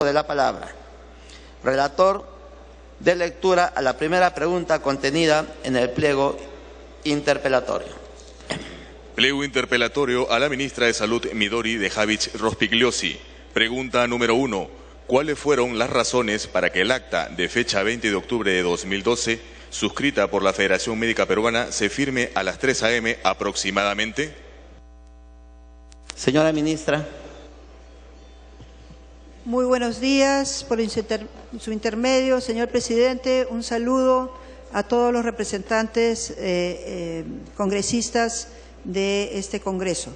de la palabra. Relator, de lectura a la primera pregunta contenida en el pliego interpelatorio. Pliego interpelatorio a la ministra de Salud Midori de Javich Rospigliosi. Pregunta número 1. ¿Cuáles fueron las razones para que el acta de fecha 20 de octubre de 2012, suscrita por la Federación Médica Peruana, se firme a las 3 a.m. aproximadamente? Señora ministra. Muy buenos días. Por su intermedio, señor presidente, un saludo a todos los representantes congresistas de este Congreso.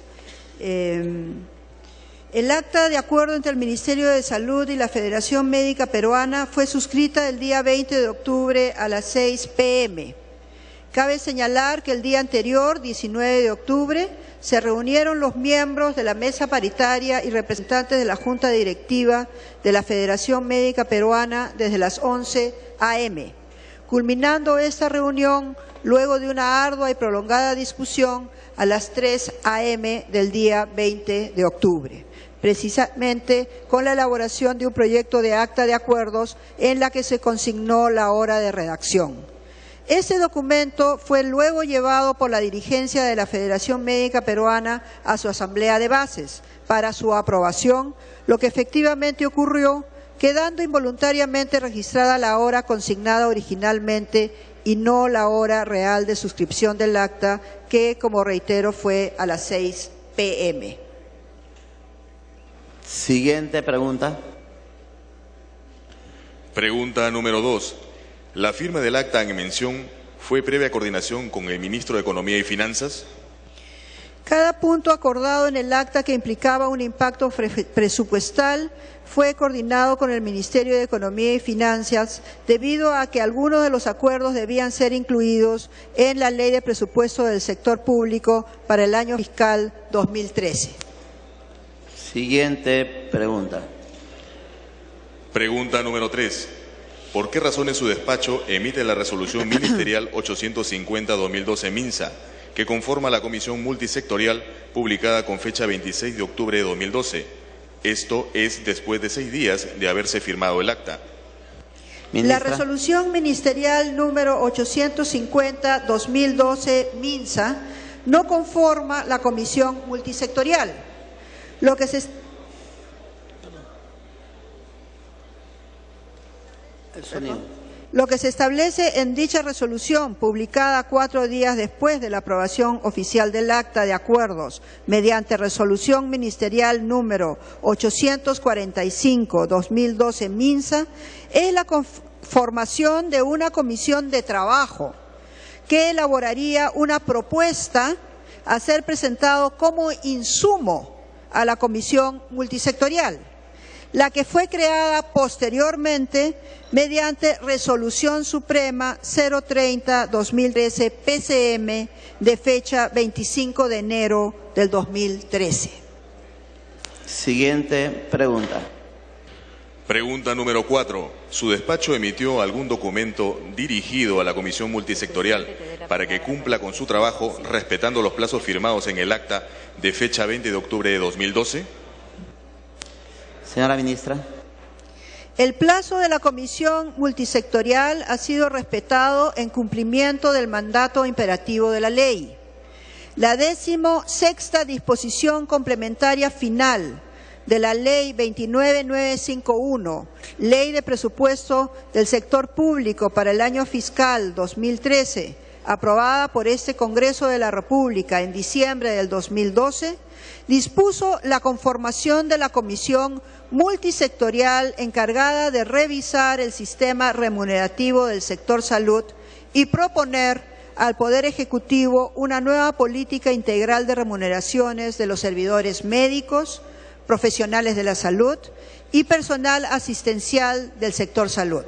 El acta de acuerdo entre el Ministerio de Salud y la Federación Médica Peruana fue suscrita el día 20 de octubre a las 6 p.m. Cabe señalar que el día anterior, 19 de octubre, se reunieron los miembros de la mesa paritaria y representantes de la Junta Directiva de la Federación Médica Peruana desde las 11 a.m., culminando esta reunión luego de una ardua y prolongada discusión a las 3 a.m. del día 20 de octubre, precisamente con la elaboración de un proyecto de acta de acuerdos en la que se consignó la hora de redacción. Este documento fue luego llevado por la dirigencia de la Federación Médica Peruana a su Asamblea de Bases para su aprobación, lo que efectivamente ocurrió, quedando involuntariamente registrada la hora consignada originalmente y no la hora real de suscripción del acta, que, como reitero, fue a las 6 p.m. Siguiente pregunta. Pregunta número 2. ¿La firma del acta en mención fue previa coordinación con el ministro de Economía y Finanzas? Cada punto acordado en el acta que implicaba un impacto presupuestal fue coordinado con el Ministerio de Economía y Finanzas debido a que algunos de los acuerdos debían ser incluidos en la Ley de Presupuesto del Sector Público para el año fiscal 2013. Siguiente pregunta. Pregunta número 3. ¿Por qué razones su despacho emite la resolución ministerial 850-2012 MINSA, que conforma la comisión multisectorial publicada con fecha 26 de octubre de 2012? Esto es después de 6 días de haberse firmado el acta. La resolución ministerial número 850-2012 MINSA no conforma la comisión multisectorial. Lo que se establece en dicha resolución, publicada 4 días después de la aprobación oficial del acta de acuerdos mediante resolución ministerial número 845-2012 MINSA, es la conformación de una comisión de trabajo que elaboraría una propuesta a ser presentado como insumo a la comisión multisectorial, la que fue creada posteriormente mediante Resolución Suprema 030-2013 PCM de fecha 25 de enero del 2013. Siguiente pregunta. Pregunta número 4. ¿Su despacho emitió algún documento dirigido a la Comisión Multisectorial para que cumpla con su trabajo respetando los plazos firmados en el acta de fecha 20 de octubre de 2012? Señora ministra. El plazo de la Comisión Multisectorial ha sido respetado en cumplimiento del mandato imperativo de la ley. La 16ª disposición complementaria final de la Ley 29951, Ley de Presupuesto del Sector Público para el año fiscal 2013, aprobada por este Congreso de la República en diciembre del 2012, dispuso la conformación de la Comisión Multisectorial encargada de revisar el sistema remunerativo del sector salud y proponer al Poder Ejecutivo una nueva política integral de remuneraciones de los servidores médicos, profesionales de la salud y personal asistencial del sector salud.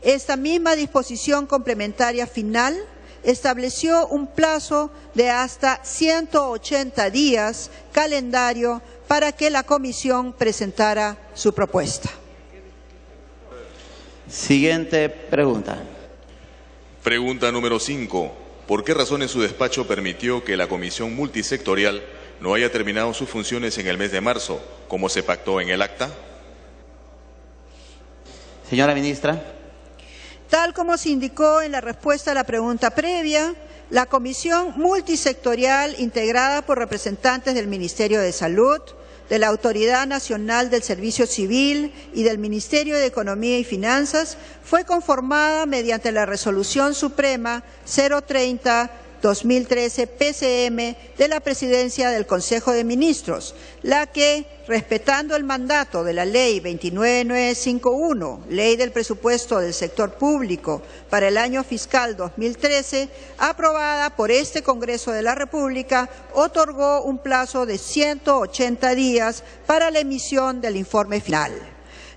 Esta misma disposición complementaria final estableció un plazo de hasta 180 días calendario para que la comisión presentara su propuesta. Siguiente pregunta. Pregunta número 5. ¿Por qué razones su despacho permitió que la comisión multisectorial no haya terminado sus funciones en el mes de marzo, como se pactó en el acta? Señora Ministra. Tal como se indicó en la respuesta a la pregunta previa, la Comisión Multisectorial, integrada por representantes del Ministerio de Salud, de la Autoridad Nacional del Servicio Civil y del Ministerio de Economía y Finanzas, fue conformada mediante la Resolución Suprema 030-2013 PCM de la Presidencia del Consejo de Ministros, la que, respetando el mandato de la Ley 29951, Ley del Presupuesto del Sector Público para el año fiscal 2013, aprobada por este Congreso de la República, otorgó un plazo de 180 días para la emisión del informe final.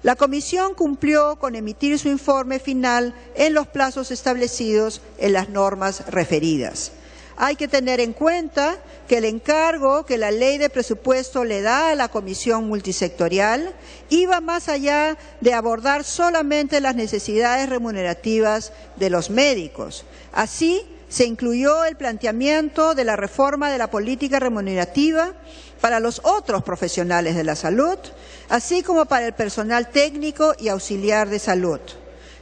La Comisión cumplió con emitir su informe final en los plazos establecidos en las normas referidas. Hay que tener en cuenta que el encargo que la Ley de Presupuesto le da a la Comisión Multisectorial iba más allá de abordar solamente las necesidades remunerativas de los médicos. Así, se incluyó el planteamiento de la reforma de la política remunerativa para los otros profesionales de la salud, así como para el personal técnico y auxiliar de salud.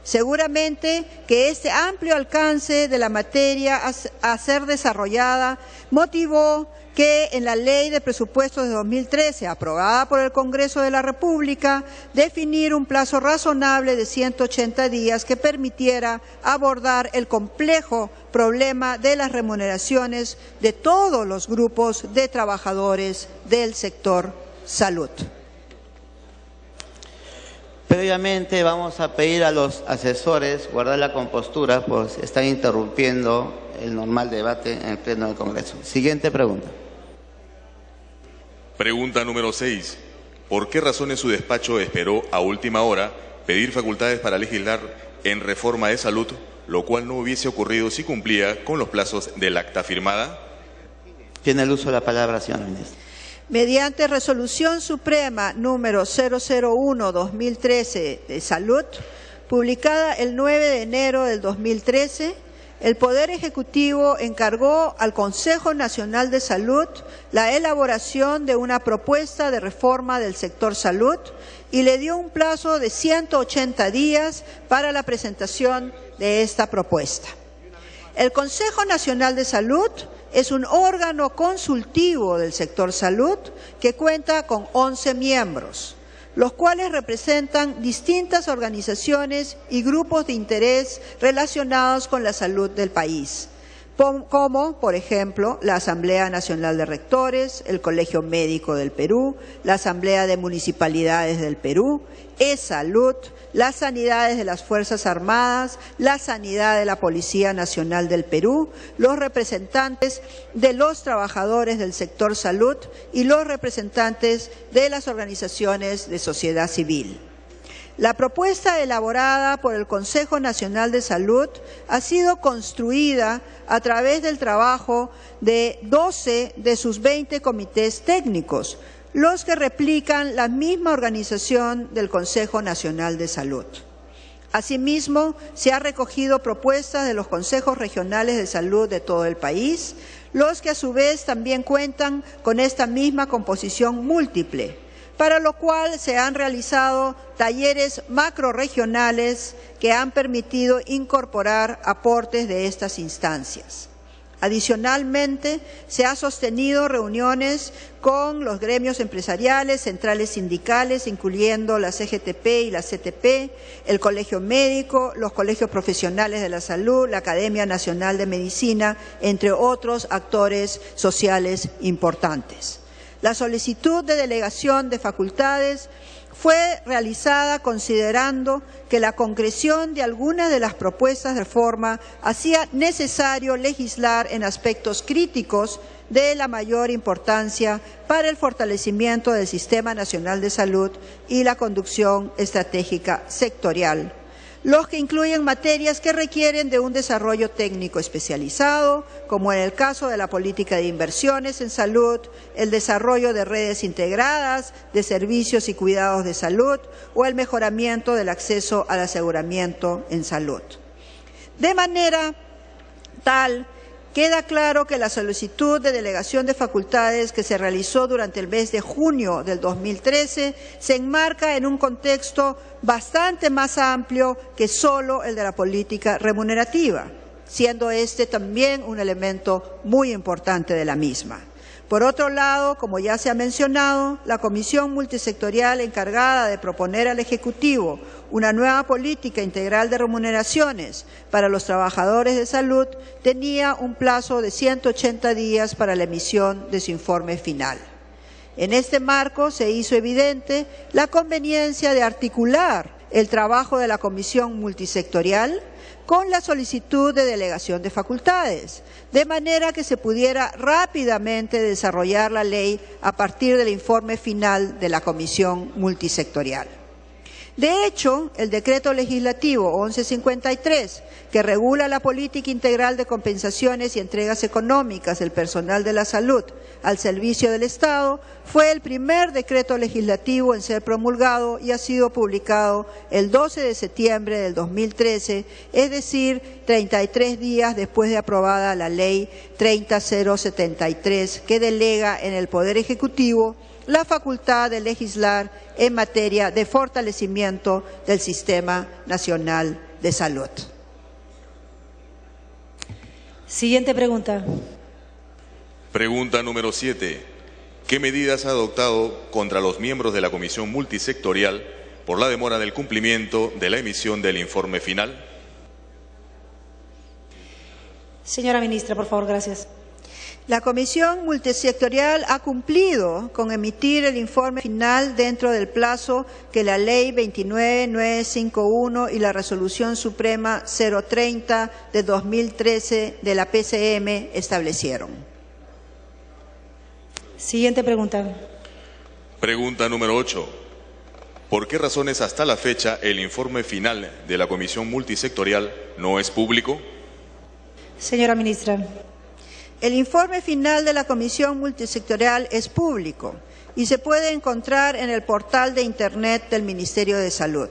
Seguramente que este amplio alcance de la materia a ser desarrollada motivó que en la Ley de Presupuestos de 2013, aprobada por el Congreso de la República, definir un plazo razonable de 180 días que permitiera abordar el complejo problema de las remuneraciones de todos los grupos de trabajadores del sector salud. Previamente vamos a pedir a los asesores guardar la compostura, pues están interrumpiendo el normal debate en el Pleno del Congreso. Siguiente pregunta. Pregunta número 6. ¿Por qué razones su despacho esperó a última hora pedir facultades para legislar en reforma de salud, lo cual no hubiese ocurrido si cumplía con los plazos del acta firmada? Tiene el uso de la palabra, señora ministra. Mediante Resolución Suprema número 001-2013 de Salud, publicada el 9 de enero del 2013, el Poder Ejecutivo encargó al Consejo Nacional de Salud la elaboración de una propuesta de reforma del sector salud y le dio un plazo de 180 días para la presentación de esta propuesta. El Consejo Nacional de Salud es un órgano consultivo del sector salud que cuenta con 11 miembros, los cuales representan distintas organizaciones y grupos de interés relacionados con la salud del país, como, por ejemplo, la Asamblea Nacional de Rectores, el Colegio Médico del Perú, la Asamblea de Municipalidades del Perú, E-Salud, las sanidades de las Fuerzas Armadas, la sanidad de la Policía Nacional del Perú, los representantes de los trabajadores del sector salud y los representantes de las organizaciones de sociedad civil. La propuesta elaborada por el Consejo Nacional de Salud ha sido construida a través del trabajo de 12 de sus 20 comités técnicos, los que replican la misma organización del Consejo Nacional de Salud. Asimismo, se han recogido propuestas de los consejos regionales de salud de todo el país, los que a su vez también cuentan con esta misma composición múltiple, para lo cual se han realizado talleres macrorregionales que han permitido incorporar aportes de estas instancias. Adicionalmente, se han sostenido reuniones con los gremios empresariales, centrales sindicales, incluyendo la CGTP y la CTP, el Colegio Médico, los colegios profesionales de la salud, la Academia Nacional de Medicina, entre otros actores sociales importantes. La solicitud de delegación de facultades fue realizada considerando que la concreción de algunas de las propuestas de reforma hacía necesario legislar en aspectos críticos de la mayor importancia para el fortalecimiento del Sistema Nacional de Salud y la conducción estratégica sectorial, los que incluyen materias que requieren de un desarrollo técnico especializado, como en el caso de la política de inversiones en salud, el desarrollo de redes integradas de servicios y cuidados de salud o el mejoramiento del acceso al aseguramiento en salud. De manera tal queda claro que la solicitud de delegación de facultades que se realizó durante el mes de junio del 2013 se enmarca en un contexto bastante más amplio que solo el de la política remunerativa, siendo este también un elemento muy importante de la misma. Por otro lado, como ya se ha mencionado, la Comisión Multisectorial encargada de proponer al Ejecutivo una nueva política integral de remuneraciones para los trabajadores de salud tenía un plazo de 180 días para la emisión de su informe final. En este marco se hizo evidente la conveniencia de articular el trabajo de la Comisión Multisectorial con la solicitud de delegación de facultades, de manera que se pudiera rápidamente desarrollar la ley a partir del informe final de la Comisión Multisectorial. De hecho, el Decreto Legislativo 1153, que regula la política integral de compensaciones y entregas económicas del personal de la salud al servicio del Estado, fue el primer decreto legislativo en ser promulgado y ha sido publicado el 12 de septiembre del 2013, es decir, 33 días después de aprobada la Ley 30073, que delega en el Poder Ejecutivo la facultad de legislar en materia de fortalecimiento del Sistema Nacional de Salud. Siguiente pregunta. Pregunta número 7. ¿Qué medidas ha adoptado contra los miembros de la Comisión Multisectorial por la demora del cumplimiento de la emisión del informe final? Señora ministra, por favor, gracias. La Comisión Multisectorial ha cumplido con emitir el informe final dentro del plazo que la Ley 29951 y la Resolución Suprema 030 de 2013 de la PCM establecieron. Siguiente pregunta. Pregunta número 8. ¿Por qué razones hasta la fecha el informe final de la Comisión Multisectorial no es público? Señora ministra. El informe final de la Comisión Multisectorial es público y se puede encontrar en el portal de Internet del Ministerio de Salud.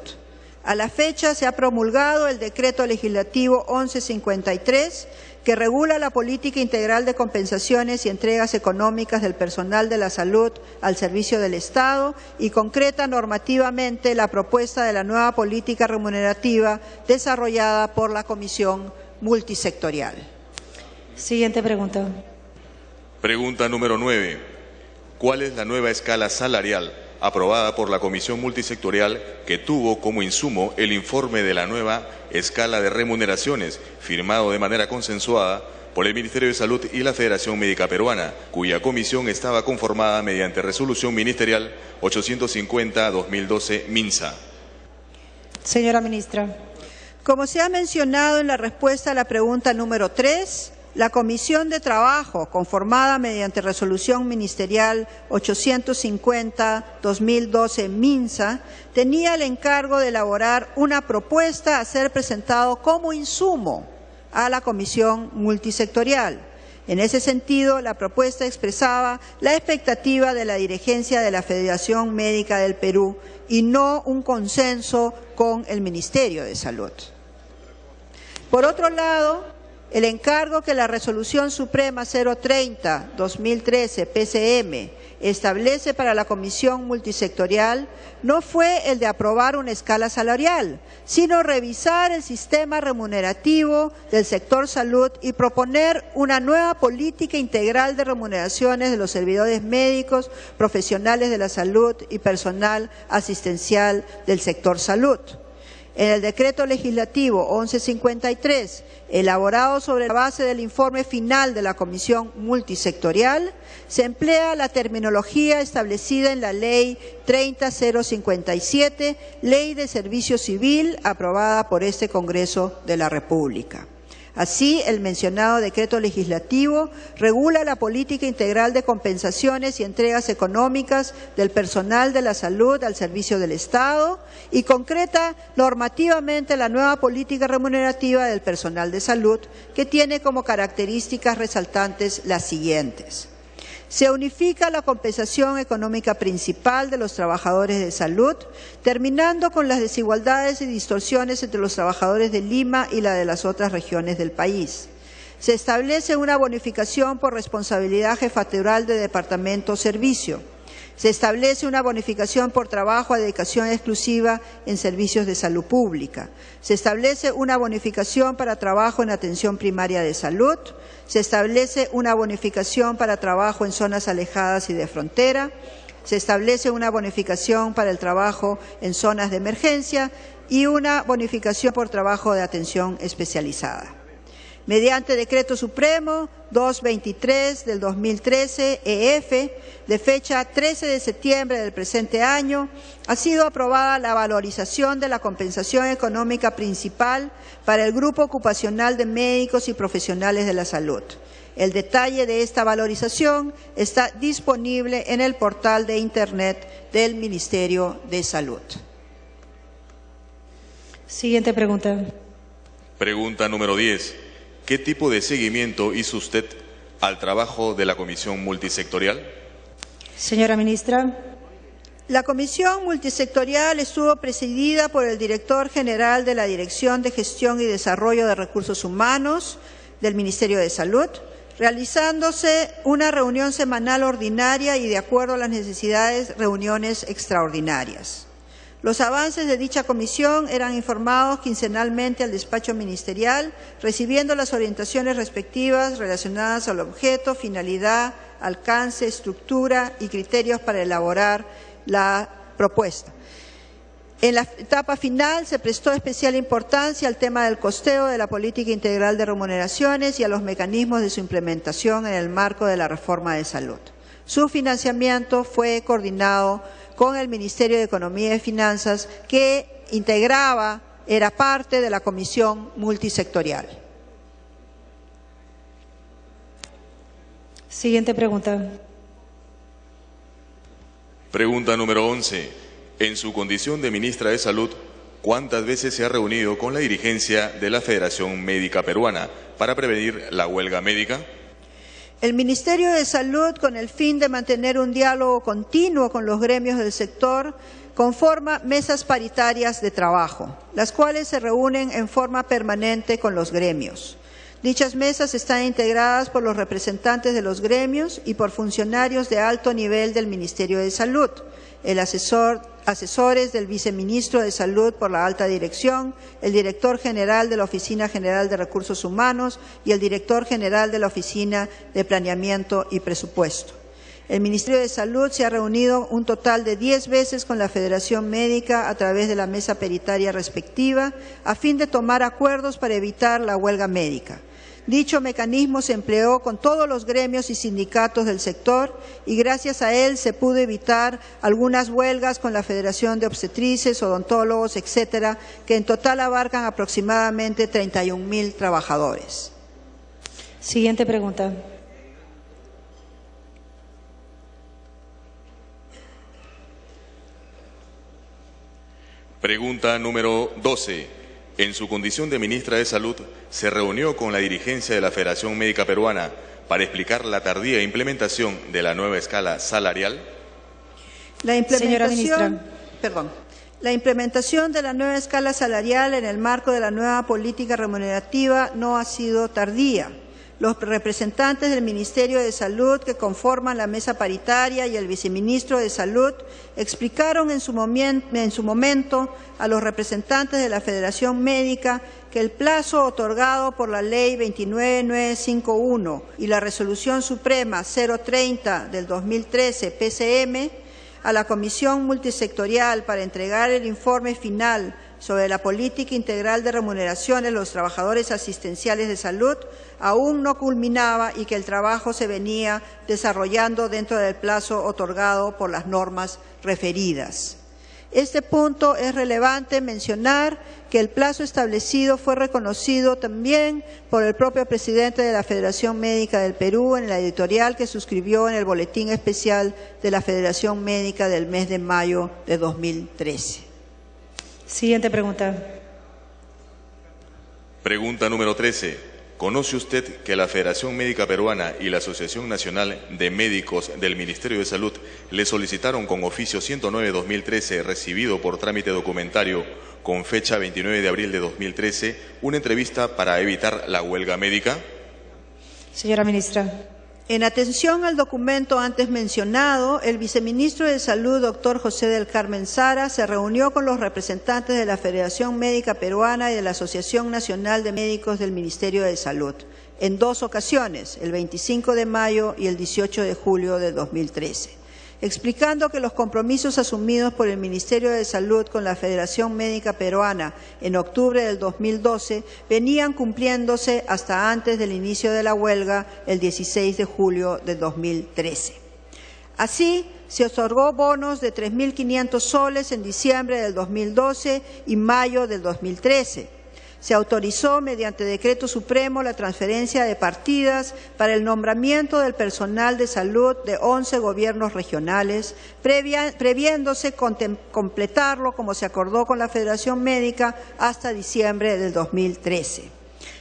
A la fecha se ha promulgado el Decreto Legislativo 1153, que regula la política integral de compensaciones y entregas económicas del personal de la salud al servicio del Estado y concreta normativamente la propuesta de la nueva política remunerativa desarrollada por la Comisión Multisectorial. Siguiente pregunta. Pregunta número 9. ¿Cuál es la nueva escala salarial aprobada por la Comisión Multisectorial que tuvo como insumo el informe de la nueva escala de remuneraciones firmado de manera consensuada por el Ministerio de Salud y la Federación Médica Peruana, cuya comisión estaba conformada mediante resolución ministerial 850-2012 MINSA? Señora ministra. Como se ha mencionado en la respuesta a la pregunta número 3, la Comisión de Trabajo, conformada mediante resolución ministerial 850-2012 MINSA, tenía el encargo de elaborar una propuesta a ser presentado como insumo a la Comisión Multisectorial. En ese sentido, la propuesta expresaba la expectativa de la dirigencia de la Federación Médica del Perú y no un consenso con el Ministerio de Salud. Por otro lado, el encargo que la Resolución Suprema 030-2013 PCM establece para la Comisión Multisectorial no fue el de aprobar una escala salarial, sino revisar el sistema remunerativo del sector salud y proponer una nueva política integral de remuneraciones de los servidores médicos, profesionales de la salud y personal asistencial del sector salud. En el Decreto Legislativo 1153, elaborado sobre la base del informe final de la Comisión Multisectorial, se emplea la terminología establecida en la Ley 30057, Ley de Servicio Civil, aprobada por este Congreso de la República. Así, el mencionado decreto legislativo regula la política integral de compensaciones y entregas económicas del personal de la salud al servicio del Estado y concreta normativamente la nueva política remunerativa del personal de salud, que tiene como características resaltantes las siguientes. Se unifica la compensación económica principal de los trabajadores de salud, terminando con las desigualdades y distorsiones entre los trabajadores de Lima y la de las otras regiones del país. Se establece una bonificación por responsabilidad jefatura de departamento o servicio. Se establece una bonificación por trabajo a dedicación exclusiva en servicios de salud pública. Se establece una bonificación para trabajo en atención primaria de salud. Se establece una bonificación para trabajo en zonas alejadas y de frontera. Se establece una bonificación para el trabajo en zonas de emergencia y una bonificación por trabajo de atención especializada. Mediante Decreto Supremo 223 del 2013, EF, de fecha 13 de septiembre del presente año, ha sido aprobada la valorización de la compensación económica principal para el grupo ocupacional de médicos y profesionales de la salud. El detalle de esta valorización está disponible en el portal de Internet del Ministerio de Salud. Siguiente pregunta. Pregunta número 10. ¿Qué tipo de seguimiento hizo usted al trabajo de la Comisión Multisectorial? Señora Ministra. La Comisión Multisectorial estuvo presidida por el Director General de la Dirección de Gestión y Desarrollo de Recursos Humanos del Ministerio de Salud, realizándose una reunión semanal ordinaria y, de acuerdo a las necesidades, reuniones extraordinarias. Los avances de dicha comisión eran informados quincenalmente al despacho ministerial, recibiendo las orientaciones respectivas relacionadas al objeto, finalidad, alcance, estructura y criterios para elaborar la propuesta. En la etapa final se prestó especial importancia al tema del costeo de la política integral de remuneraciones y a los mecanismos de su implementación en el marco de la reforma de salud. Su financiamiento fue coordinado con el Ministerio de Economía y Finanzas, que era parte de la Comisión Multisectorial. Siguiente pregunta. Pregunta número 11. En su condición de ministra de Salud, ¿cuántas veces se ha reunido con la dirigencia de la Federación Médica Peruana para prevenir la huelga médica? El Ministerio de Salud, con el fin de mantener un diálogo continuo con los gremios del sector, conforma mesas paritarias de trabajo, las cuales se reúnen en forma permanente con los gremios. Dichas mesas están integradas por los representantes de los gremios y por funcionarios de alto nivel del Ministerio de Salud, asesores del viceministro de Salud por la alta dirección, el director general de la Oficina General de Recursos Humanos y el director general de la Oficina de Planeamiento y Presupuesto. El Ministerio de Salud se ha reunido un total de 10 veces con la Federación Médica a través de la mesa paritaria respectiva, a fin de tomar acuerdos para evitar la huelga médica. Dicho mecanismo se empleó con todos los gremios y sindicatos del sector y gracias a él se pudo evitar algunas huelgas con la Federación de Obstetrices, Odontólogos, etcétera, que en total abarcan aproximadamente 31.000 trabajadores. Siguiente pregunta. Pregunta número 12. En su condición de ministra de Salud, se reunió con la dirigencia de la Federación Médica Peruana para explicar la tardía implementación de la nueva escala salarial. Señora ministra. La implementación de la nueva escala salarial en el marco de la nueva política remunerativa no ha sido tardía. Los representantes del Ministerio de Salud que conforman la mesa paritaria y el viceministro de Salud explicaron en su momento a los representantes de la Federación Médica que el plazo otorgado por la Ley 29951 y la Resolución Suprema 030 del 2013 PCM a la Comisión Multisectorial para entregar el informe final sobre la política integral de remuneraciones de los trabajadores asistenciales de salud aún no culminaba y que el trabajo se venía desarrollando dentro del plazo otorgado por las normas referidas. Este punto es relevante mencionar que el plazo establecido fue reconocido también por el propio presidente de la Federación Médica del Perú en la editorial que suscribió en el Boletín Especial de la Federación Médica del mes de mayo de 2013. Siguiente pregunta. Pregunta número 13. ¿Conoce usted que la Federación Médica Peruana y la Asociación Nacional de Médicos del Ministerio de Salud le solicitaron con oficio 109-2013 recibido por trámite documentario con fecha 29 de abril de 2013 una entrevista para evitar la huelga médica? Señora ministra. En atención al documento antes mencionado, el viceministro de Salud, doctor José del Carmen Sara, se reunió con los representantes de la Federación Médica Peruana y de la Asociación Nacional de Médicos del Ministerio de Salud, en 2 ocasiones, el 25 de mayo y el 18 de julio de 2013. Explicando que los compromisos asumidos por el Ministerio de Salud con la Federación Médica Peruana en octubre del 2012 venían cumpliéndose hasta antes del inicio de la huelga el 16 de julio de 2013. Así, se otorgó bonos de 3.500 soles en diciembre del 2012 y mayo del 2013. Se autorizó mediante decreto supremo la transferencia de partidas para el nombramiento del personal de salud de 11 gobiernos regionales, previéndose completarlo, como se acordó con la Federación Médica, hasta diciembre del 2013.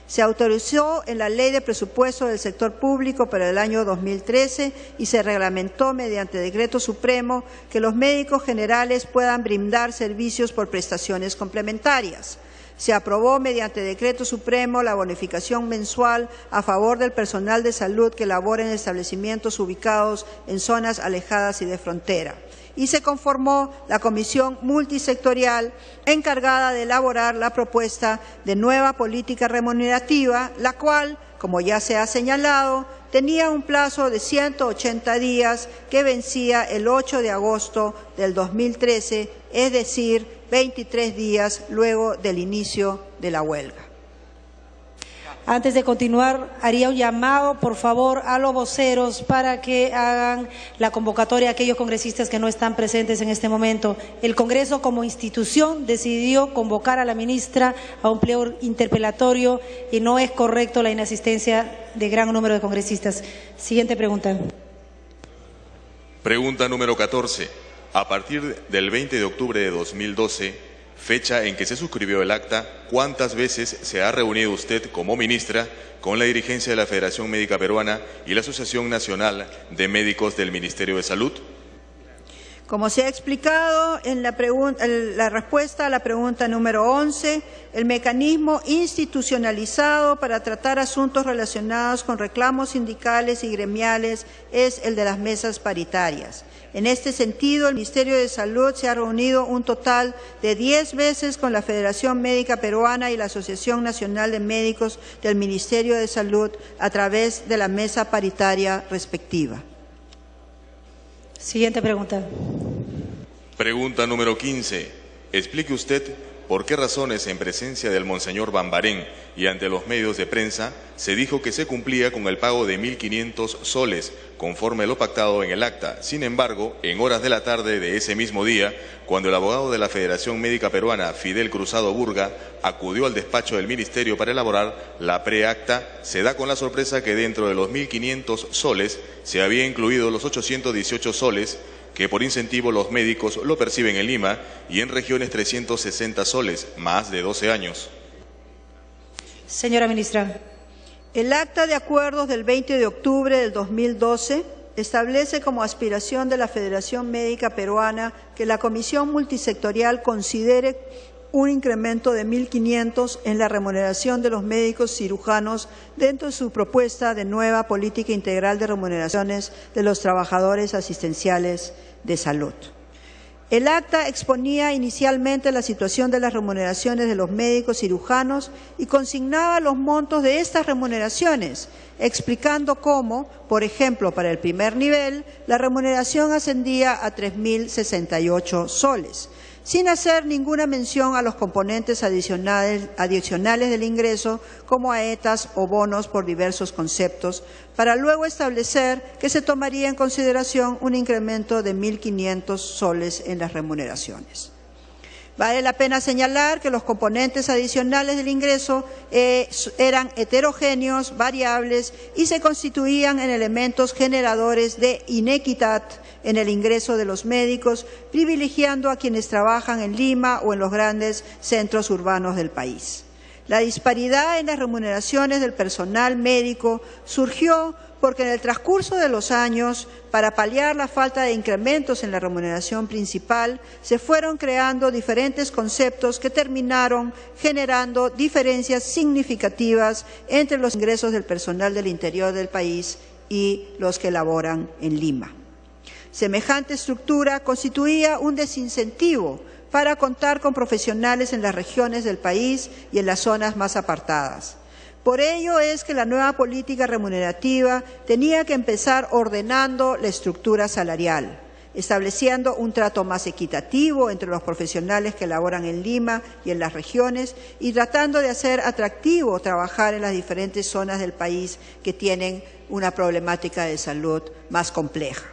Se autorizó en la Ley de Presupuesto del Sector Público para el año 2013 y se reglamentó mediante decreto supremo que los médicos generales puedan brindar servicios por prestaciones complementarias. Se aprobó mediante decreto supremo la bonificación mensual a favor del personal de salud que labora en establecimientos ubicados en zonas alejadas y de frontera. Y se conformó la comisión multisectorial encargada de elaborar la propuesta de nueva política remunerativa, la cual, como ya se ha señalado, tenía un plazo de 180 días que vencía el 8 de agosto del 2013, es decir, 23 días luego del inicio de la huelga. Antes de continuar, haría un llamado, por favor, a los voceros para que hagan la convocatoria a aquellos congresistas que no están presentes en este momento. El Congreso, como institución, decidió convocar a la ministra a un pleno interpelatorio y no es correcto la inasistencia de gran número de congresistas. Siguiente pregunta. Pregunta número 14. A partir del 20 de octubre de 2012, fecha en que se suscribió el acta, ¿cuántas veces se ha reunido usted como ministra con la dirigencia de la Federación Médica Peruana y la Asociación Nacional de Médicos del Ministerio de Salud? Como se ha explicado en la respuesta a la pregunta número 11, el mecanismo institucionalizado para tratar asuntos relacionados con reclamos sindicales y gremiales es el de las mesas paritarias. En este sentido, el Ministerio de Salud se ha reunido un total de 10 veces con la Federación Médica Peruana y la Asociación Nacional de Médicos del Ministerio de Salud a través de la mesa paritaria respectiva. Siguiente pregunta. Pregunta número 15. Explique usted por qué razones en presencia del monseñor Bambarén y ante los medios de prensa se dijo que se cumplía con el pago de 1.500 soles conforme lo pactado en el acta. Sin embargo, en horas de la tarde de ese mismo día, cuando el abogado de la Federación Médica Peruana, Fidel Cruzado Burga, acudió al despacho del Ministerio para elaborar la preacta, se da con la sorpresa que dentro de los 1.500 soles se había incluido los 818 soles que por incentivo los médicos lo perciben en Lima y en regiones 360 soles, más de 12 años. Señora ministra. El acta de acuerdos del 20 de octubre del 2012 establece como aspiración de la Federación Médica Peruana que la Comisión Multisectorial considere un incremento de 1.500 en la remuneración de los médicos cirujanos dentro de su propuesta de nueva política integral de remuneraciones de los trabajadores asistenciales de salud. El acta exponía inicialmente la situación de las remuneraciones de los médicos cirujanos y consignaba los montos de estas remuneraciones, explicando cómo, por ejemplo, para el primer nivel, la remuneración ascendía a 3.068 soles, sin hacer ninguna mención a los componentes adicionales del ingreso, como aetas o bonos por diversos conceptos, para luego establecer que se tomaría en consideración un incremento de 1.500 soles en las remuneraciones. Vale la pena señalar que los componentes adicionales del ingreso eran heterogéneos, variables y se constituían en elementos generadores de inequidad en el ingreso de los médicos, privilegiando a quienes trabajan en Lima o en los grandes centros urbanos del país. La disparidad en las remuneraciones del personal médico surgió porque en el transcurso de los años, para paliar la falta de incrementos en la remuneración principal, se fueron creando diferentes conceptos que terminaron generando diferencias significativas entre los ingresos del personal del interior del país y los que laboran en Lima. Semejante estructura constituía un desincentivo para contar con profesionales en las regiones del país y en las zonas más apartadas. Por ello es que la nueva política remunerativa tenía que empezar ordenando la estructura salarial, estableciendo un trato más equitativo entre los profesionales que laboran en Lima y en las regiones y tratando de hacer atractivo trabajar en las diferentes zonas del país que tienen una problemática de salud más compleja.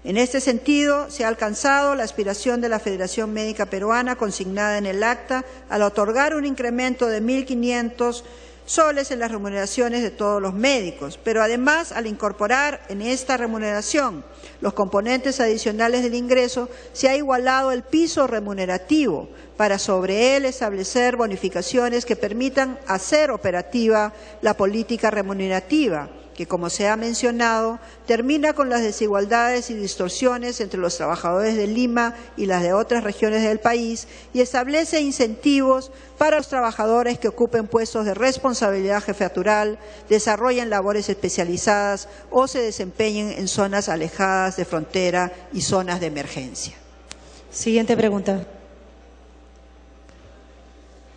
En este sentido, se ha alcanzado la aspiración de la Federación Médica Peruana consignada en el acta al otorgar un incremento de 1.500 soles en las remuneraciones de todos los médicos, pero además al incorporar en esta remuneración los componentes adicionales del ingreso, se ha igualado el piso remunerativo para sobre él establecer bonificaciones que permitan hacer operativa la política remunerativa, que, como se ha mencionado, termina con las desigualdades y distorsiones entre los trabajadores de Lima y las de otras regiones del país y establece incentivos para los trabajadores que ocupen puestos de responsabilidad jefatural, desarrollen labores especializadas o se desempeñen en zonas alejadas de frontera y zonas de emergencia. Siguiente pregunta.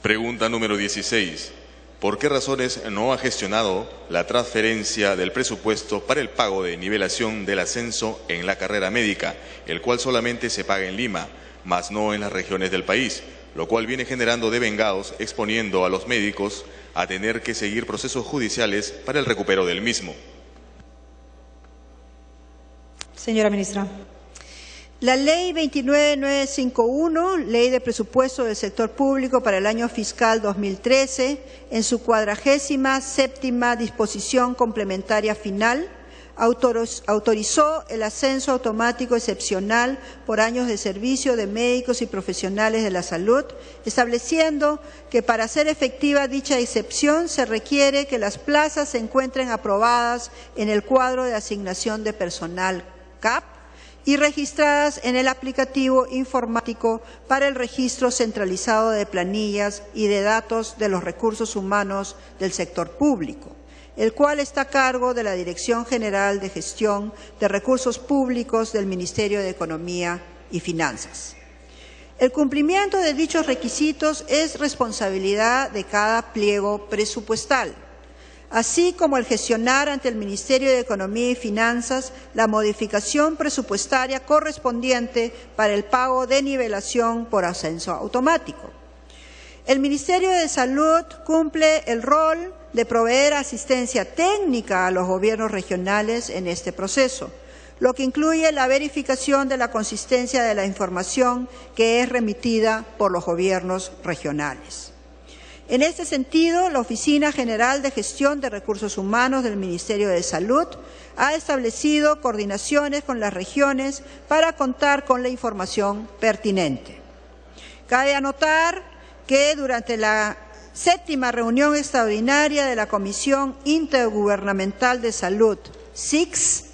Pregunta número 16. ¿Por qué razones no ha gestionado la transferencia del presupuesto para el pago de nivelación del ascenso en la carrera médica, el cual solamente se paga en Lima, mas no en las regiones del país, lo cual viene generando devengados exponiendo a los médicos a tener que seguir procesos judiciales para el recupero del mismo? Señora ministra. La Ley 29951, Ley de Presupuesto del Sector Público para el año fiscal 2013, en su 47ª disposición complementaria final, autorizó el ascenso automático excepcional por años de servicio de médicos y profesionales de la salud, estableciendo que para hacer efectiva dicha excepción se requiere que las plazas se encuentren aprobadas en el cuadro de asignación de personal CAP, y registradas en el aplicativo informático para el registro centralizado de planillas y de datos de los recursos humanos del sector público, el cual está a cargo de la Dirección General de Gestión de Recursos Públicos del Ministerio de Economía y Finanzas. El cumplimiento de dichos requisitos es responsabilidad de cada pliego presupuestal, así como el gestionar ante el Ministerio de Economía y Finanzas la modificación presupuestaria correspondiente para el pago de nivelación por ascenso automático. El Ministerio de Salud cumple el rol de proveer asistencia técnica a los gobiernos regionales en este proceso, lo que incluye la verificación de la consistencia de la información que es remitida por los gobiernos regionales. En este sentido, la Oficina General de Gestión de Recursos Humanos del Ministerio de Salud ha establecido coordinaciones con las regiones para contar con la información pertinente. Cabe anotar que durante la 7ª reunión extraordinaria de la Comisión Intergubernamental de Salud, SICS,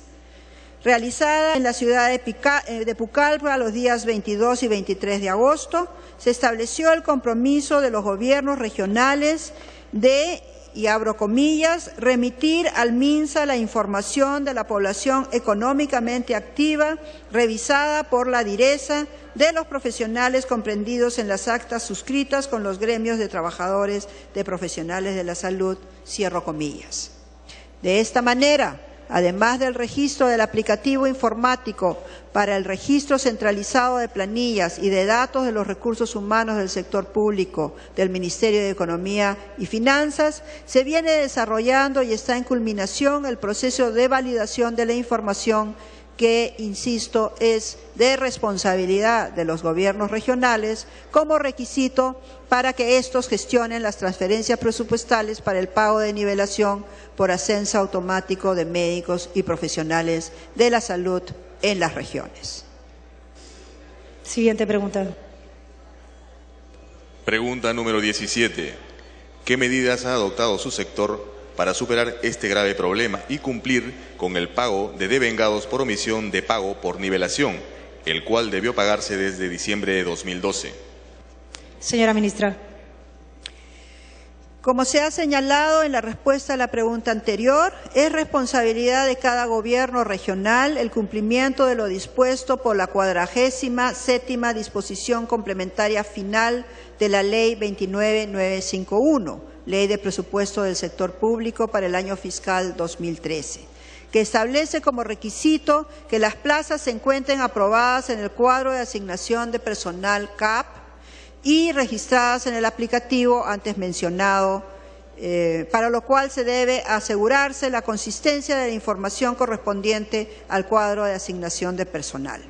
realizada en la ciudad de Pucallpa los días 22 y 23 de agosto, se estableció el compromiso de los gobiernos regionales de, y abro comillas, remitir al MINSA la información de la población económicamente activa revisada por la DIRESA de los profesionales comprendidos en las actas suscritas con los gremios de trabajadores de profesionales de la salud, cierro comillas. De esta manera, además del registro del aplicativo informático para el registro centralizado de planillas y de datos de los recursos humanos del sector público del Ministerio de Economía y Finanzas, se viene desarrollando y está en culminación el proceso de validación de la información que, insisto, es de responsabilidad de los gobiernos regionales como requisito para que estos gestionen las transferencias presupuestales para el pago de nivelación por ascenso automático de médicos y profesionales de la salud en las regiones. Siguiente pregunta. Pregunta número 17. ¿qué medidas ha adoptado su sector para superar este grave problema y cumplir con el pago de devengados por omisión de pago por nivelación, el cual debió pagarse desde diciembre de 2012? Señora ministra. Como se ha señalado en la respuesta a la pregunta anterior, es responsabilidad de cada gobierno regional el cumplimiento de lo dispuesto por la 47ª disposición complementaria final de la Ley 29951, Ley de Presupuesto del Sector Público para el año fiscal 2013, que establece como requisito que las plazas se encuentren aprobadas en el cuadro de asignación de personal CAP y registradas en el aplicativo antes mencionado, para lo cual se debe asegurarse la consistencia de la información correspondiente al cuadro de asignación de personal.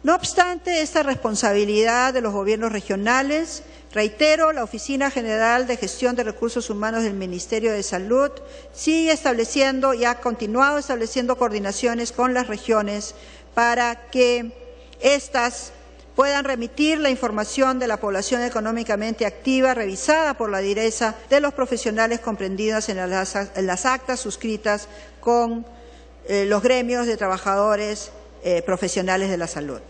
No obstante esta responsabilidad de los gobiernos regionales, reitero, la Oficina General de Gestión de Recursos Humanos del Ministerio de Salud sigue estableciendo y ha continuado estableciendo coordinaciones con las regiones para que éstas puedan remitir la información de la población económicamente activa revisada por la direza de los profesionales comprendidas en las actas suscritas con los gremios de trabajadores profesionales de la salud.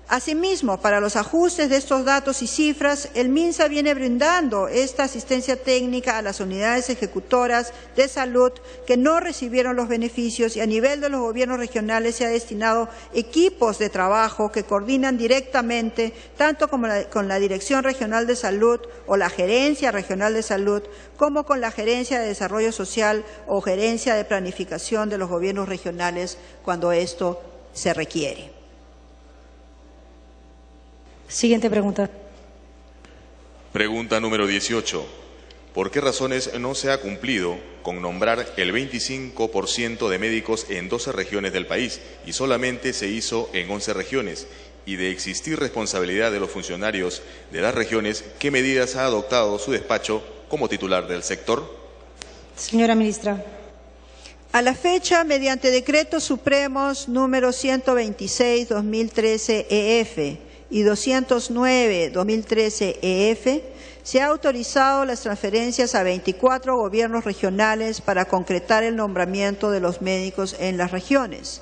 Asimismo, para los ajustes de estos datos y cifras, el MINSA viene brindando esta asistencia técnica a las unidades ejecutoras de salud que no recibieron los beneficios, y a nivel de los gobiernos regionales se ha destinado equipos de trabajo que coordinan directamente tanto con la Dirección Regional de Salud o la Gerencia Regional de Salud, como con la Gerencia de Desarrollo Social o Gerencia de Planificación de los gobiernos regionales cuando esto se requiere. Siguiente pregunta. Pregunta número 18. ¿Por qué razones no se ha cumplido con nombrar el 25% de médicos en 12 regiones del país y solamente se hizo en 11 regiones? Y de existir responsabilidad de los funcionarios de las regiones, ¿qué medidas ha adoptado su despacho como titular del sector? Señora ministra. A la fecha, mediante decretos supremos número 126/2013 EF y 209/2013 EF, se ha autorizado las transferencias a 24 gobiernos regionales para concretar el nombramiento de los médicos en las regiones.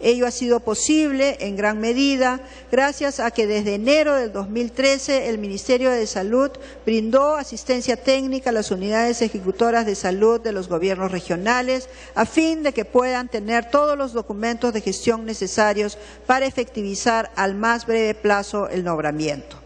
Ello ha sido posible en gran medida gracias a que desde enero del 2013 el Ministerio de Salud brindó asistencia técnica a las unidades ejecutoras de salud de los gobiernos regionales a fin de que puedan tener todos los documentos de gestión necesarios para efectivizar al más breve plazo el nombramiento.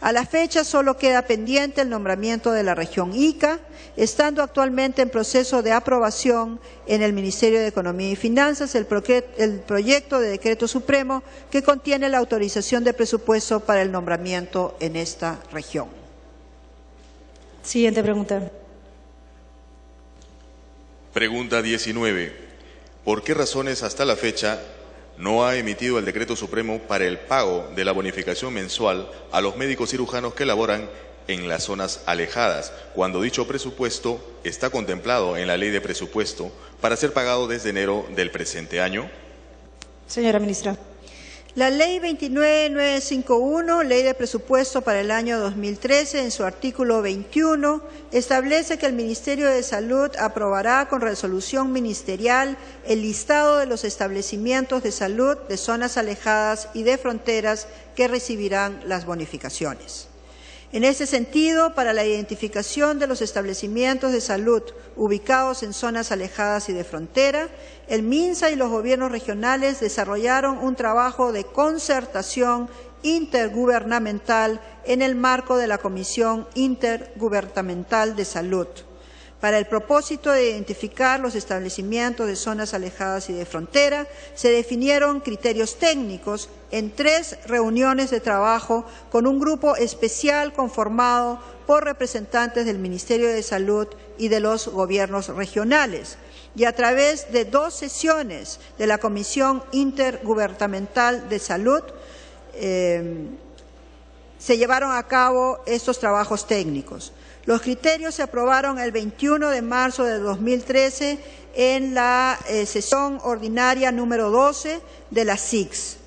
A la fecha solo queda pendiente el nombramiento de la región Ica, estando actualmente en proceso de aprobación en el Ministerio de Economía y Finanzas el proyecto de decreto supremo que contiene la autorización de presupuesto para el nombramiento en esta región. Siguiente pregunta. Pregunta 19. ¿Por qué razones hasta la fecha no ha emitido el decreto supremo para el pago de la bonificación mensual a los médicos cirujanos que laboran en las zonas alejadas, cuando dicho presupuesto está contemplado en la Ley de Presupuesto para ser pagado desde enero del presente año? Señora ministra. La Ley 29951, Ley de Presupuesto para el año 2013, en su artículo 21, establece que el Ministerio de Salud aprobará con resolución ministerial el listado de los establecimientos de salud de zonas alejadas y de fronteras que recibirán las bonificaciones. En ese sentido, para la identificación de los establecimientos de salud ubicados en zonas alejadas y de frontera, el MINSA y los gobiernos regionales desarrollaron un trabajo de concertación intergubernamental en el marco de la Comisión Intergubernamental de Salud, para el propósito de identificar los establecimientos de zonas alejadas y de frontera. Se definieron criterios técnicos en 3 reuniones de trabajo con un grupo especial conformado por representantes del Ministerio de Salud y de los gobiernos regionales, y a través de 2 sesiones de la Comisión Intergubernamental de Salud se llevaron a cabo estos trabajos técnicos. Los criterios se aprobaron el 21 de marzo de 2013 en la sesión ordinaria número 12 de la CIGS.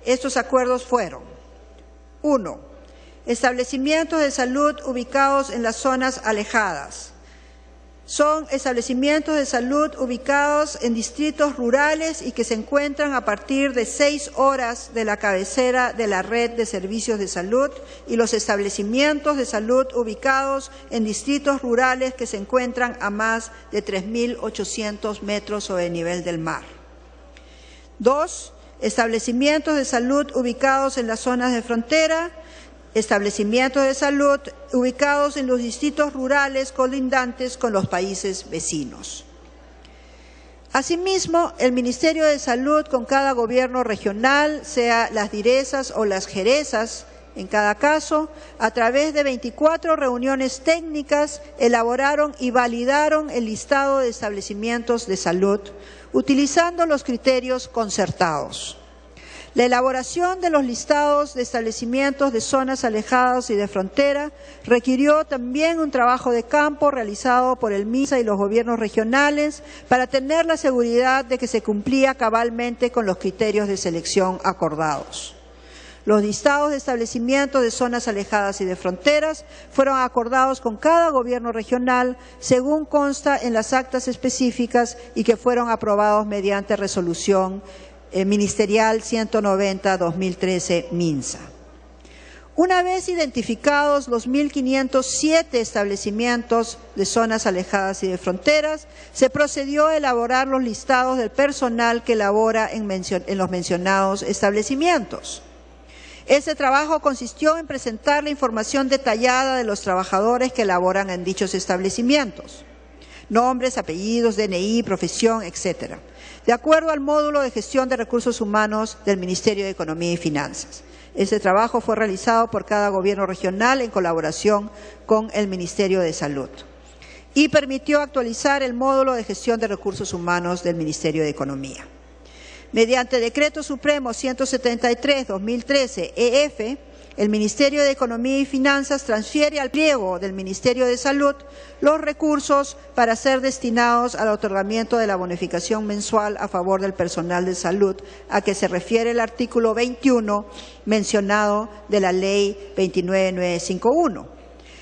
Estos acuerdos fueron: 1. Establecimientos de salud ubicados en las zonas alejadas. Son establecimientos de salud ubicados en distritos rurales y que se encuentran a partir de 6 horas de la cabecera de la red de servicios de salud, y los establecimientos de salud ubicados en distritos rurales que se encuentran a más de 3.800 metros sobre el nivel del mar. 2. Establecimientos de salud ubicados en las zonas de frontera, establecimientos de salud ubicados en los distritos rurales colindantes con los países vecinos. Asimismo, el Ministerio de Salud, con cada gobierno regional, sea las direzas o las jerezas, en cada caso, a través de 24 reuniones técnicas, elaboraron y validaron el listado de establecimientos de salud, utilizando los criterios concertados. La elaboración de los listados de establecimientos de zonas alejadas y de frontera requirió también un trabajo de campo realizado por el MINSA y los gobiernos regionales para tener la seguridad de que se cumplía cabalmente con los criterios de selección acordados. Los listados de establecimientos de zonas alejadas y de fronteras fueron acordados con cada gobierno regional según consta en las actas específicas y que fueron aprobados mediante resolución ministerial 190/2013 MINSA. Una vez identificados los 1.507 establecimientos de zonas alejadas y de fronteras, se procedió a elaborar los listados del personal que labora en los mencionados establecimientos. Este trabajo consistió en presentar la información detallada de los trabajadores que laboran en dichos establecimientos: nombres, apellidos, DNI, profesión, etcétera, de acuerdo al módulo de gestión de recursos humanos del Ministerio de Economía y Finanzas. Este trabajo fue realizado por cada gobierno regional en colaboración con el Ministerio de Salud y permitió actualizar el módulo de gestión de recursos humanos del Ministerio de Economía. Mediante Decreto Supremo 173/2013 EF, el Ministerio de Economía y Finanzas transfiere al pliego del Ministerio de Salud los recursos para ser destinados al otorgamiento de la bonificación mensual a favor del personal de salud, a que se refiere el artículo 21 mencionado de la Ley 29951.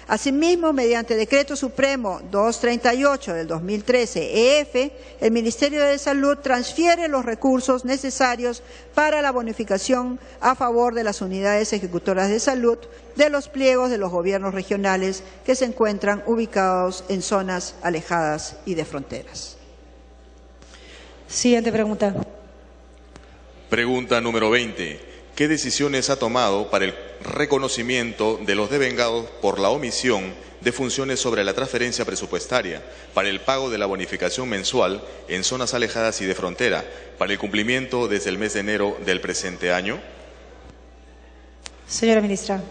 Asimismo, mediante Decreto Supremo 238 del 2013 EF, el Ministerio de Salud transfiere los recursos necesarios para la bonificación a favor de las unidades ejecutoras de salud de los pliegos de los gobiernos regionales que se encuentran ubicados en zonas alejadas y de fronteras. Siguiente pregunta. Pregunta número 20. ¿Qué decisiones ha tomado para el reconocimiento de los devengados por la omisión de funciones sobre la transferencia presupuestaria para el pago de la bonificación mensual en zonas alejadas y de frontera para el cumplimiento desde el mes de enero del presente año? Señora Ministra.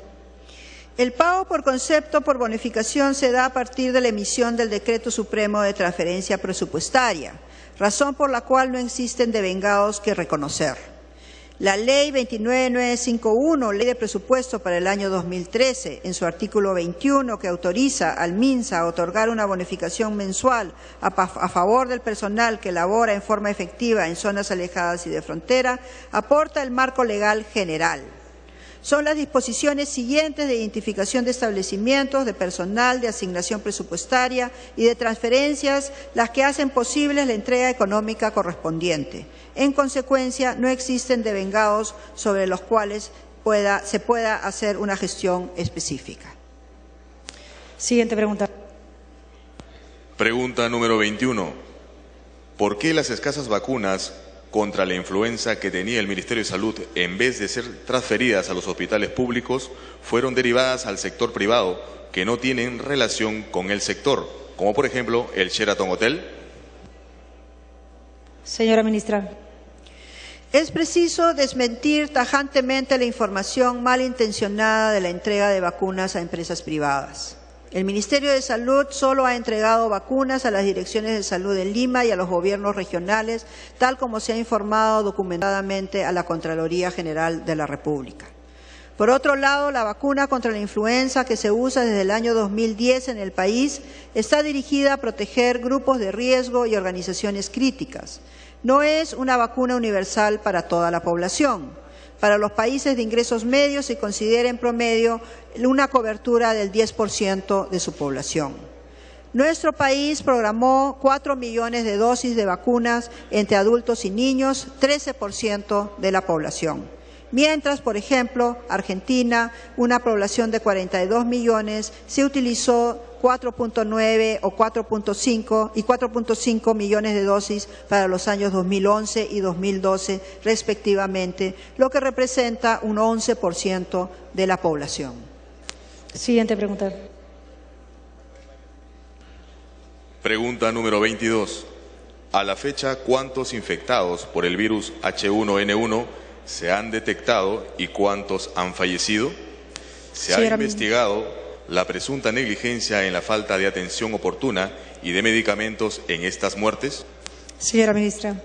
El pago por concepto por bonificación se da a partir de la emisión del Decreto Supremo de Transferencia Presupuestaria, razón por la cual no existen devengados que reconocer. La Ley 29951, Ley de Presupuesto para el año 2013, en su artículo 21, que autoriza al MINSA a otorgar una bonificación mensual a favor del personal que labora en forma efectiva en zonas alejadas y de frontera, aporta el marco legal general. Son las disposiciones siguientes de identificación de establecimientos, de personal, de asignación presupuestaria y de transferencias las que hacen posible la entrega económica correspondiente. En consecuencia, no existen devengados sobre los cuales se pueda hacer una gestión específica. Siguiente pregunta. Pregunta número 21. ¿Por qué las escasas vacunas contra la influenza que tenía el Ministerio de Salud, en vez de ser transferidas a los hospitales públicos, fueron derivadas al sector privado que no tienen relación con el sector, como por ejemplo el Sheraton Hotel? Señora Ministra. Es preciso desmentir tajantemente la información malintencionada de la entrega de vacunas a empresas privadas. El Ministerio de Salud solo ha entregado vacunas a las direcciones de salud de Lima y a los gobiernos regionales, tal como se ha informado documentadamente a la Contraloría General de la República. Por otro lado, la vacuna contra la influenza que se usa desde el año 2010 en el país está dirigida a proteger grupos de riesgo y organizaciones críticas. No es una vacuna universal para toda la población. Para los países de ingresos medios se considera en promedio una cobertura del 10% de su población. Nuestro país programó 4 millones de dosis de vacunas entre adultos y niños, 13% de la población. Mientras, por ejemplo, Argentina, una población de 42 millones, se utilizó 4.9 o 4.5 millones de dosis para los años 2011 y 2012 respectivamente, lo que representa un 11% de la población. Siguiente pregunta. Pregunta número 22. A la fecha, ¿cuántos infectados por el virus H1N1 se han detectado y cuántos han fallecido? ¿Se ha investigado la presunta negligencia en la falta de atención oportuna y de medicamentos en estas muertes? Señora ministra.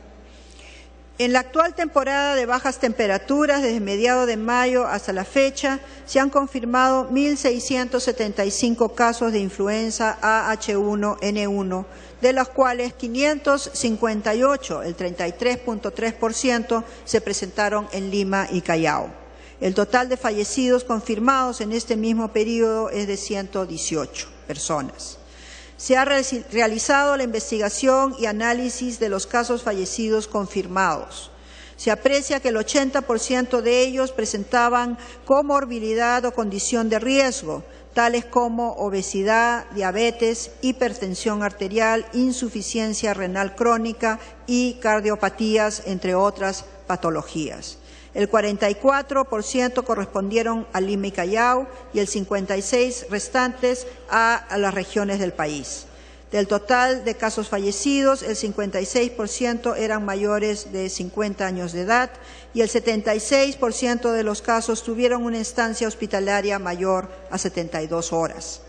En la actual temporada de bajas temperaturas, desde mediados de mayo hasta la fecha, se han confirmado 1.675 casos de influenza H1N1, de los cuales 558, el 33.3%, se presentaron en Lima y Callao. El total de fallecidos confirmados en este mismo periodo es de 118 personas. Se ha realizado la investigación y análisis de los casos fallecidos confirmados. Se aprecia que el 80% de ellos presentaban comorbilidad o condición de riesgo, tales como obesidad, diabetes, hipertensión arterial, insuficiencia renal crónica y cardiopatías, entre otras patologías. El 44% correspondieron a Lima y Callao y el 56% restantes a las regiones del país. Del total de casos fallecidos, el 56% eran mayores de 50 años de edad y el 76% de los casos tuvieron una estancia hospitalaria mayor a 72 horas.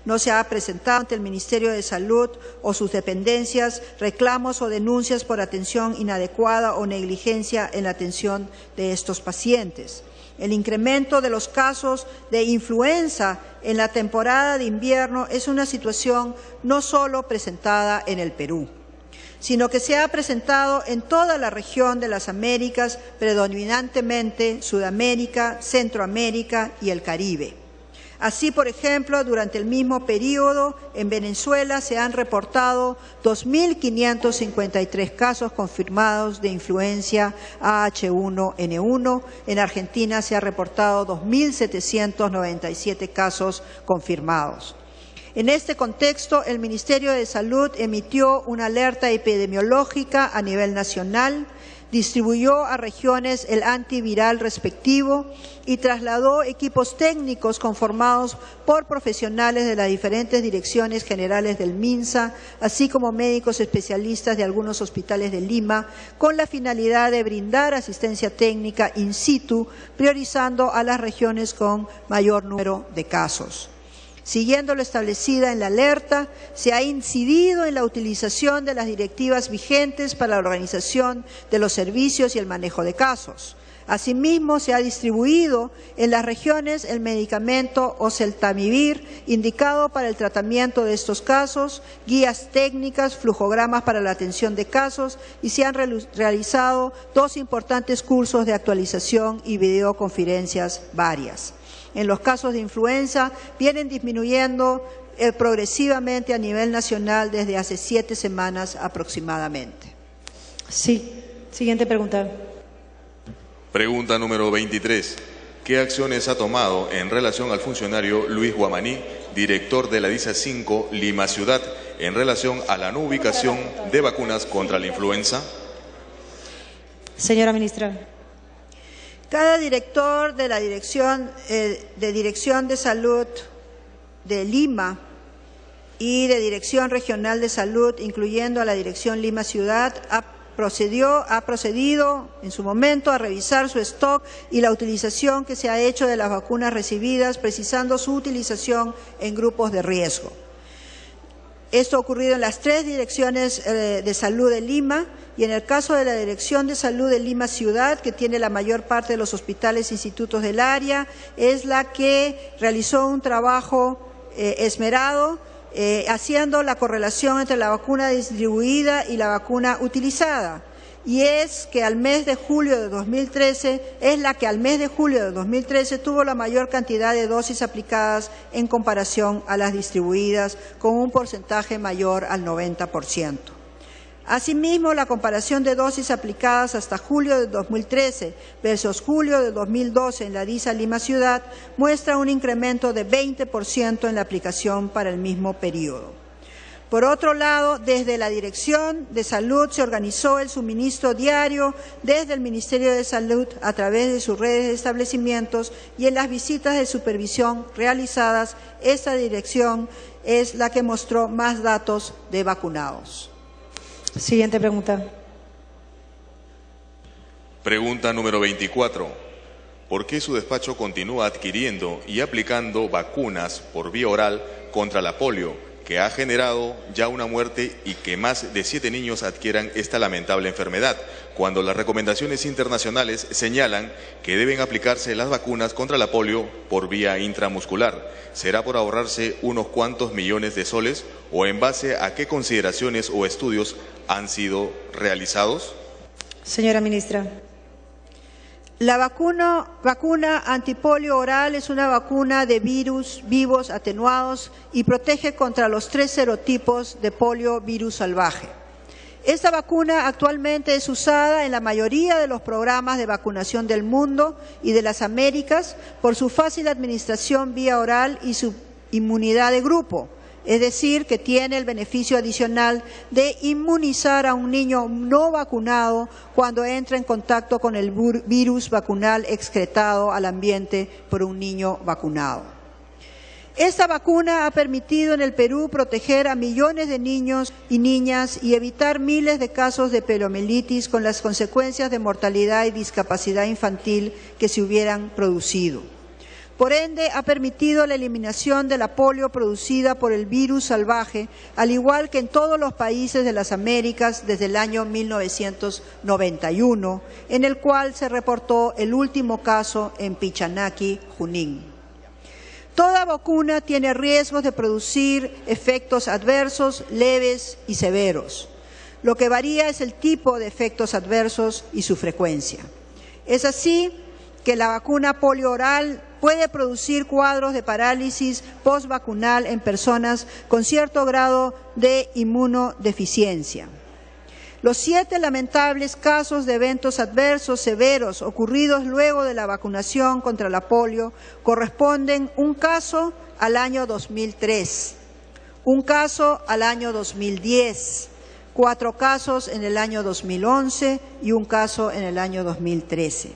No se ha presentado ante el Ministerio de Salud o sus dependencias reclamos o denuncias por atención inadecuada o negligencia en la atención de estos pacientes. El incremento de los casos de influenza en la temporada de invierno es una situación no solo presentada en el Perú, sino que se ha presentado en toda la región de las Américas, predominantemente Sudamérica, Centroamérica y el Caribe. Así, por ejemplo, durante el mismo periodo, en Venezuela se han reportado 2.553 casos confirmados de influenza H1N1. En Argentina se ha reportado 2.797 casos confirmados. En este contexto, el Ministerio de Salud emitió una alerta epidemiológica a nivel nacional, distribuyó a regiones el antiviral respectivo y trasladó equipos técnicos conformados por profesionales de las diferentes direcciones generales del MINSA, así como médicos especialistas de algunos hospitales de Lima, con la finalidad de brindar asistencia técnica in situ, priorizando a las regiones con mayor número de casos. Siguiendo lo establecido en la alerta, se ha incidido en la utilización de las directivas vigentes para la organización de los servicios y el manejo de casos. Asimismo, se ha distribuido en las regiones el medicamento oseltamivir, indicado para el tratamiento de estos casos, guías técnicas, flujogramas para la atención de casos y se han realizado 2 importantes cursos de actualización y videoconferencias varias. En los casos de influenza vienen disminuyendo progresivamente a nivel nacional desde hace 7 semanas aproximadamente. Sí. Siguiente pregunta. Pregunta número 23. ¿Qué acciones ha tomado en relación al funcionario Luis Guamaní, director de la DISA 5 Lima Ciudad, en relación a la no ubicación de vacunas contra la influenza? Señora ministra. Cada director de la Dirección de Salud de Lima y de Dirección Regional de Salud, incluyendo a la Dirección Lima Ciudad, ha procedido en su momento a revisar su stock y la utilización que se ha hecho de las vacunas recibidas, precisando su utilización en grupos de riesgo. Esto ha ocurrido en las 3 direcciones de salud de Lima y en el caso de la Dirección de Salud de Lima Ciudad, que tiene la mayor parte de los hospitales e institutos del área, es la que realizó un trabajo esmerado haciendo la correlación entre la vacuna distribuida y la vacuna utilizada. y es que al mes de julio de 2013 tuvo la mayor cantidad de dosis aplicadas en comparación a las distribuidas, con un porcentaje mayor al 90%. Asimismo, la comparación de dosis aplicadas hasta julio de 2013 versus julio de 2012 en la DISA Lima Ciudad muestra un incremento de 20% en la aplicación para el mismo periodo. Por otro lado, desde la Dirección de Salud se organizó el suministro diario desde el Ministerio de Salud a través de sus redes de establecimientos, y en las visitas de supervisión realizadas, esta dirección es la que mostró más datos de vacunados. Siguiente pregunta. Pregunta número 24. ¿Por qué su despacho continúa adquiriendo y aplicando vacunas por vía oral contra la polio, que ha generado ya una muerte y que más de 7 niños adquieran esta lamentable enfermedad, cuando las recomendaciones internacionales señalan que deben aplicarse las vacunas contra la polio por vía intramuscular? ¿Será por ahorrarse unos cuantos millones de soles o en base a qué consideraciones o estudios han sido realizados? Señora ministra. La vacuna antipolio oral es una vacuna de virus vivos atenuados y protege contra los 3 serotipos de polio virus salvaje. Esta vacuna actualmente es usada en la mayoría de los programas de vacunación del mundo y de las Américas por su fácil administración vía oral y su inmunidad de grupo, es decir, que tiene el beneficio adicional de inmunizar a un niño no vacunado cuando entra en contacto con el virus vacunal excretado al ambiente por un niño vacunado. Esta vacuna ha permitido en el Perú proteger a millones de niños y niñas y evitar miles de casos de poliomielitis con las consecuencias de mortalidad y discapacidad infantil que se hubieran producido. Por ende, ha permitido la eliminación de la polio producida por el virus salvaje, al igual que en todos los países de las Américas desde el año 1991, en el cual se reportó el último caso en Pichanaki, Junín. Toda vacuna tiene riesgos de producir efectos adversos leves y severos. Lo que varía es el tipo de efectos adversos y su frecuencia. Es así que la vacuna polio oral puede producir cuadros de parálisis postvacunal en personas con cierto grado de inmunodeficiencia. Los 7 lamentables casos de eventos adversos severos ocurridos luego de la vacunación contra la polio corresponden un caso al año 2003, un caso al año 2010, 4 casos en el año 2011 y un caso en el año 2013.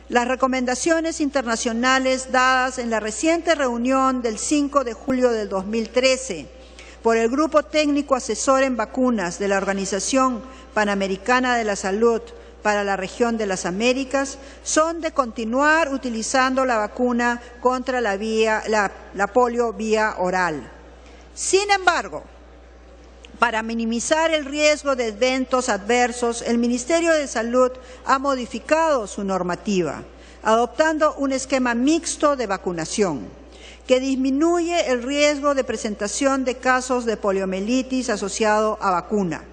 Las recomendaciones internacionales dadas en la reciente reunión del 5 de julio del 2013 por el Grupo Técnico Asesor en Vacunas de la Organización Panamericana de la Salud para la región de las Américas son de continuar utilizando la vacuna contra la polio vía oral. Sin embargo, para minimizar el riesgo de eventos adversos, el Ministerio de Salud ha modificado su normativa, adoptando un esquema mixto de vacunación que disminuye el riesgo de presentación de casos de poliomielitis asociado a vacuna,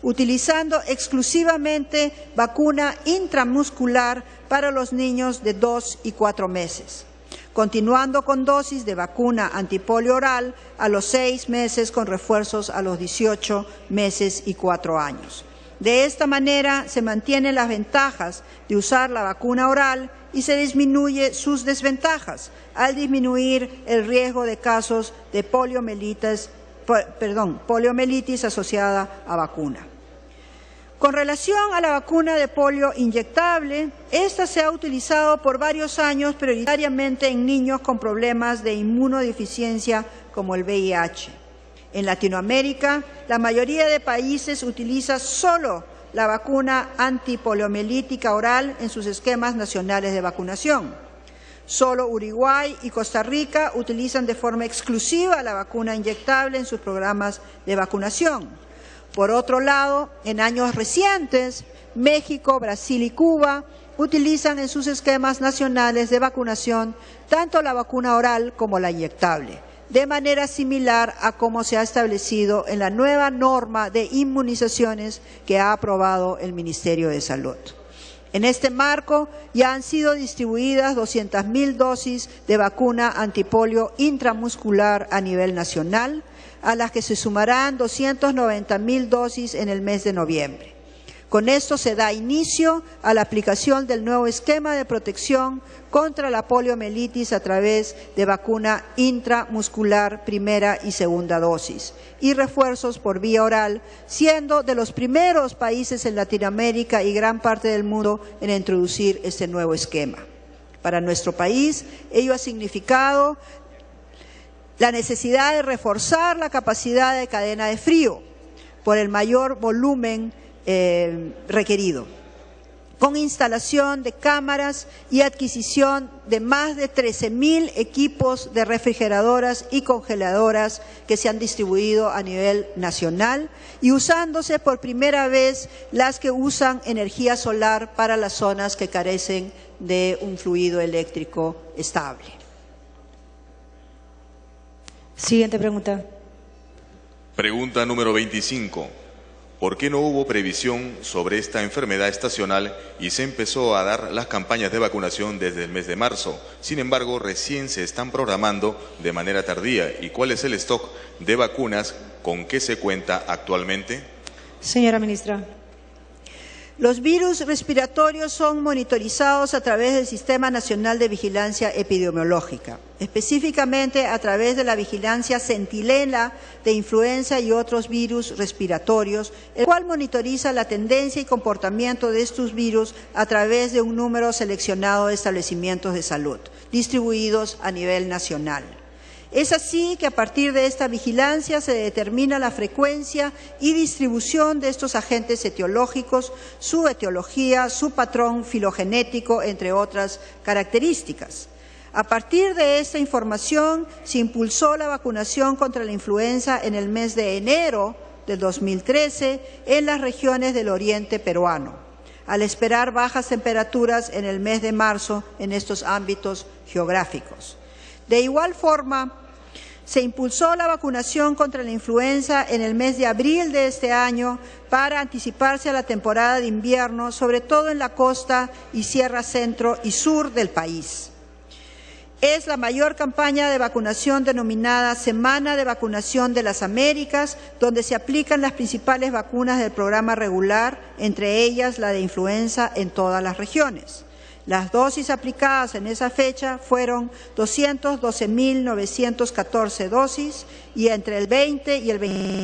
utilizando exclusivamente vacuna intramuscular para los niños de 2 y 4 meses, continuando con dosis de vacuna antipolio oral a los 6 meses con refuerzos a los 18 meses y 4 años. De esta manera se mantienen las ventajas de usar la vacuna oral y se disminuye sus desventajas al disminuir el riesgo de casos de poliomielitis asociada a vacuna. Con relación a la vacuna de polio inyectable, esta se ha utilizado por varios años prioritariamente en niños con problemas de inmunodeficiencia como el VIH. En Latinoamérica, la mayoría de países utiliza solo la vacuna antipoliomielítica oral en sus esquemas nacionales de vacunación. Solo Uruguay y Costa Rica utilizan de forma exclusiva la vacuna inyectable en sus programas de vacunación. Por otro lado, en años recientes, México, Brasil y Cuba utilizan en sus esquemas nacionales de vacunación tanto la vacuna oral como la inyectable. de manera similar a como se ha establecido en la nueva norma de inmunizaciones que ha aprobado el Ministerio de Salud. En este marco ya han sido distribuidas 200.000 dosis de vacuna antipolio intramuscular a nivel nacional, a las que se sumarán 290.000 dosis en el mes de noviembre. Con esto se da inicio a la aplicación del nuevo esquema de protección contra la poliomielitis a través de vacuna intramuscular primera y segunda dosis y refuerzos por vía oral, siendo de los primeros países en Latinoamérica y gran parte del mundo en introducir este nuevo esquema. Para nuestro país, ello ha significado la necesidad de reforzar la capacidad de cadena de frío por el mayor volumen requerido, con instalación de cámaras y adquisición de más de 13.000 equipos de refrigeradoras y congeladoras que se han distribuido a nivel nacional y usándose por primera vez las que usan energía solar para las zonas que carecen de un fluido eléctrico estable. Siguiente pregunta. Pregunta número 25. ¿Por qué no hubo previsión sobre esta enfermedad estacional y se empezó a dar las campañas de vacunación desde el mes de marzo? Sin embargo, recién se están programando de manera tardía. ¿Y cuál es el stock de vacunas con que se cuenta actualmente? Señora ministra. Los virus respiratorios son monitorizados a través del Sistema Nacional de Vigilancia Epidemiológica, específicamente a través de la vigilancia centinela de influenza y otros virus respiratorios, el cual monitoriza la tendencia y comportamiento de estos virus a través de un número seleccionado de establecimientos de salud, distribuidos a nivel nacional. Es así que a partir de esta vigilancia se determina la frecuencia y distribución de estos agentes etiológicos, su etiología, su patrón filogenético, entre otras características. A partir de esta información se impulsó la vacunación contra la influenza en el mes de enero del 2013 en las regiones del oriente peruano, al esperar bajas temperaturas en el mes de marzo en estos ámbitos geográficos. De igual forma, se impulsó la vacunación contra la influenza en el mes de abril de este año para anticiparse a la temporada de invierno, sobre todo en la costa y sierra centro y sur del país. Es la mayor campaña de vacunación denominada Semana de Vacunación de las Américas, donde se aplican las principales vacunas del programa regular, entre ellas la de influenza en todas las regiones. Las dosis aplicadas en esa fecha fueron 212.914 dosis y entre el 20 y el 20